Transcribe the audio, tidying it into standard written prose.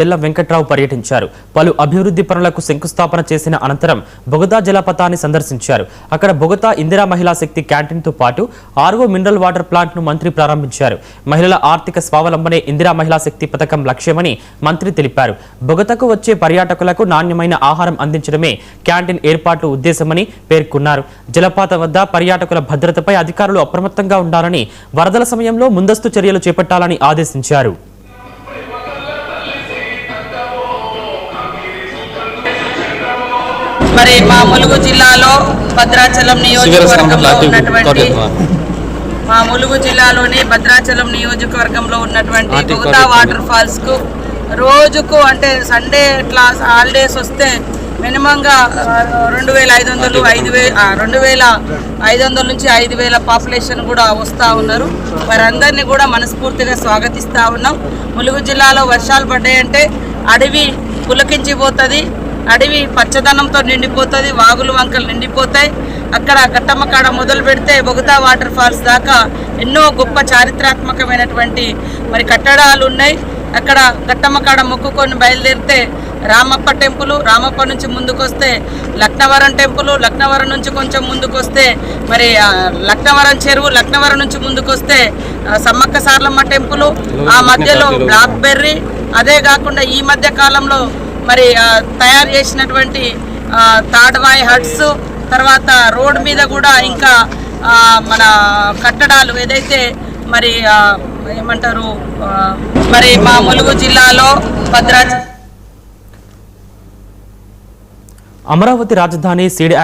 తెల్ల వెంకట్రావు పర్యటించారు. పలు అభివృద్ధి పనులకు శంకుస్థాపన చేసిన అనంతరం బొగతా జలపాతాన్ని సందర్శించారు. అక్కడ బొగతా ఇందిరా మహిళా శక్తి క్యాంటీన్ తో పాటు ఆర్వో మినరల్ వాటర్ ప్లాంట్ ను మంత్రి ప్రారంభించారు. మహిళల ఆర్థిక స్వావలంబనే ఇందిరా మహిళా శక్తి పథకం లక్ష్యమని మంత్రి తెలిపారు. బొగతకు వచ్చే పర్యాటకులకు నాణ్యమైన ఆహారం అందించడమే క్యాంటీన్ ఏర్పాటు ఉద్దేశమని పేర్కొన్నారు. జలపాతం వద్ద పర్యాటకుల భద్రతపై అధికారులు అప్రమత్తంగా ఉండాలని, వరదల సమయంలో ముందస్తు చర్యలు చేపట్టాలని ఆదేశించారు. మరి మా ములుగు జిల్లాలో భద్రాచలం నియోజకవర్గంలో ఉన్నటువంటి బొగతా వాటర్ ఫాల్స్ కు రోజుకు అంటే సండే క్లాస్ హాలిడేస్ వస్తే మినిమంగా 2500 నుంచి 5000 పాపులేషన్ కూడా వస్తూ ఉన్నారు. వారందరినీ కూడా మనస్ఫూర్తిగా స్వాగతిస్తూ ఉన్నాం. ములుగు జిల్లాలో వర్షాలు పడ్డాయంటే అడవి పులకించిపోతుంది, అడవి పచ్చదనంతో నిండిపోతుంది, వాగులు వంకలు నిండిపోతాయి. అక్కడ గట్టమ్మ కాడ మొదలు పెడితే బొగతా వాటర్ ఫాల్స్ దాకా ఎన్నో గొప్ప చారిత్రాత్మకమైనటువంటి మరి కట్టడాలు ఉన్నాయి. అక్కడ గట్టమ్మ కాడ మొక్కుకొని బయలుదేరితే రామప్ప టెంపుల్, రామప్ప నుంచి ముందుకు వస్తే లక్నవరం టెంపుల్, లక్నవరం నుంచి కొంచెం ముందుకు వస్తే మరి లక్నవరం చెరువు, లక్నవరం నుంచి ముందుకు వస్తే సమ్మక్క సార్లమ్మ టెంపుల్, ఆ మధ్యలో బ్లాక్ బెర్రీ, అదే కాకుండా ఈ మధ్య కాలంలో మరి తయారు చేసినటువంటి తాడ్వాయ్ హట్స్, తర్వాత రోడ్ మీద కూడా ఇంకా మన కట్టడాలు ఏదైతే మరి ఏమంటారు మరి మా ములుగు జిల్లాలో అమరావతి రాజధాని సీడ్